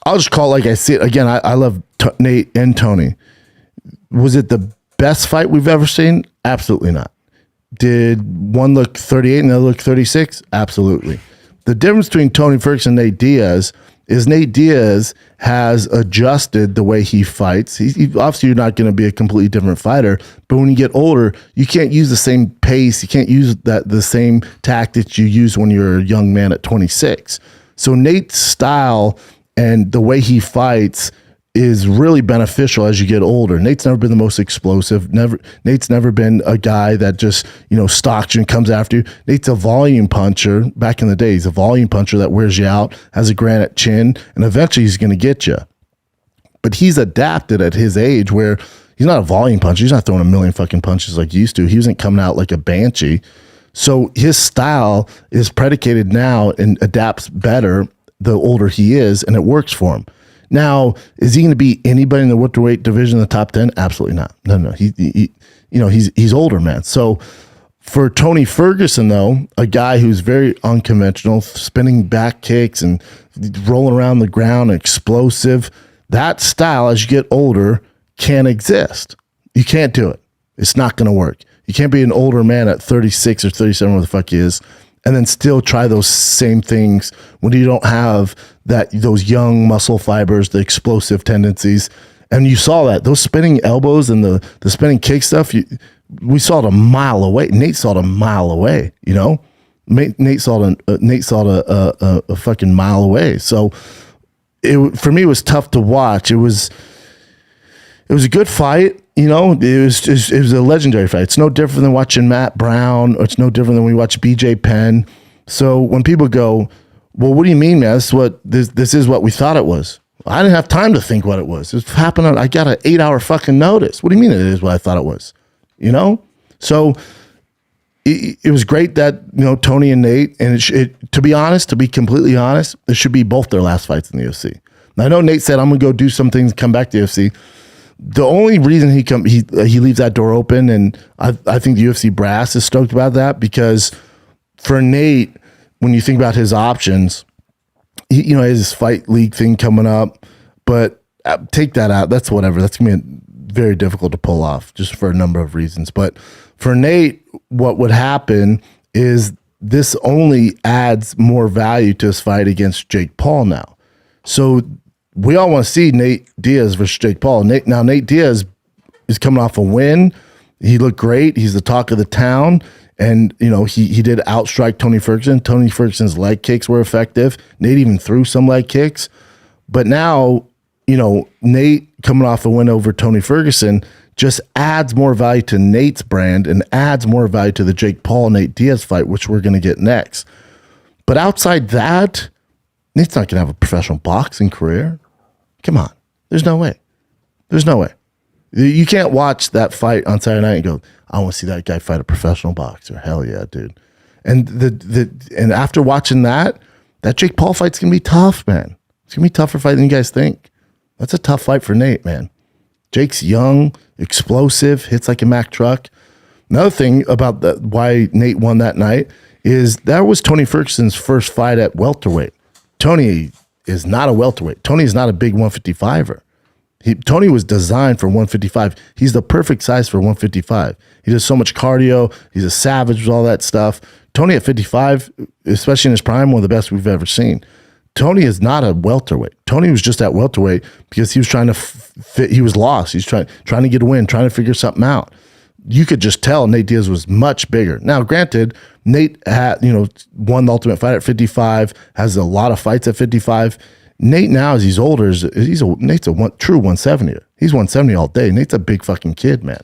I'll just call it like I see it. Again, I love Nate and Tony. Was it the best fight we've ever seen? Absolutely not. Did one look 38 and the other look 36? Absolutely. The difference between Tony Ferguson and Nate Diaz is Nate Diaz has adjusted the way he fights. He obviously, you're not going to be a completely different fighter, but when you get older, you can't use the same pace. You can't use the same tactics you use when you're a young man at 26. So Nate's style and the way he fights is really beneficial as you get older. Nate's never been the most explosive. Nate's never been a guy that just, stalks you and comes after you. Nate's a volume puncher. Back in the day, he's a volume puncher that wears you out, has a granite chin, and eventually he's going to get you. But he's adapted at his age where he's not a volume puncher. He's not throwing a million fucking punches like he used to. He wasn't coming out like a banshee. So his style is predicated now and adapts better the older he is, and it works for him. Now, is he going to beat anybody in the welterweight division in the top 10? Absolutely not. No. He's older, man. So for Tony Ferguson, though, a guy who's very unconventional, spinning back kicks and rolling around the ground, explosive, that style as you get older can't exist. You can't do it. It's not going to work. You can't be an older man at 36 or 37, where the fuck he is, and then still try those same things when you don't have those young muscle fibers, the explosive tendencies. And you saw that. Those spinning elbows and the spinning kick stuff, we saw it a mile away. Nate saw it a mile away, Nate saw it a fucking mile away. So for me, it was tough to watch. It was a good fight. It was a legendary fight. It's no different than watching Matt Brown, or it's no different than we watch BJ Penn. So when people go, well, what do you mean, man? This is what we thought it was. I didn't have time to think what it was. It was happening. I got an 8-hour fucking notice. What do you mean it is what I thought it was? So it was great that, Tony and Nate, and to be completely honest, it should be both their last fights in the UFC. Now, I know Nate said, I'm going to go do some things, come back to the UFC. The only reason he leaves that door open, and I think the UFC brass is stoked about that, because for Nate, when you think about his options, he has his fight league thing coming up, but take that out. That's whatever. That's going to be very difficult to pull off just for a number of reasons. But for Nate, what would happen is this only adds more value to his fight against Jake Paul now. So we all want to see Nate Diaz versus Jake Paul. Nate Diaz is coming off a win. He looked great. He's the talk of the town. And, he did outstrike Tony Ferguson. Tony Ferguson's leg kicks were effective. Nate even threw some leg kicks. But now, Nate coming off a win over Tony Ferguson just adds more value to Nate's brand and adds more value to the Jake Paul-Nate Diaz fight, which we're going to get next. But outside that, Nate's not going to have a professional boxing career. Come on. There's no way. You can't watch that fight on Saturday night and go, I want to see that guy fight a professional boxer. Hell yeah, dude. And and after watching that Jake Paul fight's going to be tough, man. It's going to be tougher fight than you guys think. That's a tough fight for Nate, man. Jake's young, explosive, hits like a Mack truck. Another thing about why Nate won that night is that was Tony Ferguson's first fight at welterweight. Tony is not a welterweight. Tony is not a big 155er. Tony was designed for 155. He's the perfect size for 155. He does so much cardio. He's a savage with all that stuff. Tony at 55, especially in his prime, one of the best we've ever seen. Tony is not a welterweight. Tony was just at welterweight because he was trying to fit. He was lost. He's trying to get a win, trying to figure something out. You could just tell Nate Diaz was much bigger. Now, granted, Nate had, won the Ultimate Fighter at 55, has a lot of fights at 55. Nate now, as he's older, Nate's a true 170er. He's 170 all day. Nate's a big fucking kid, man.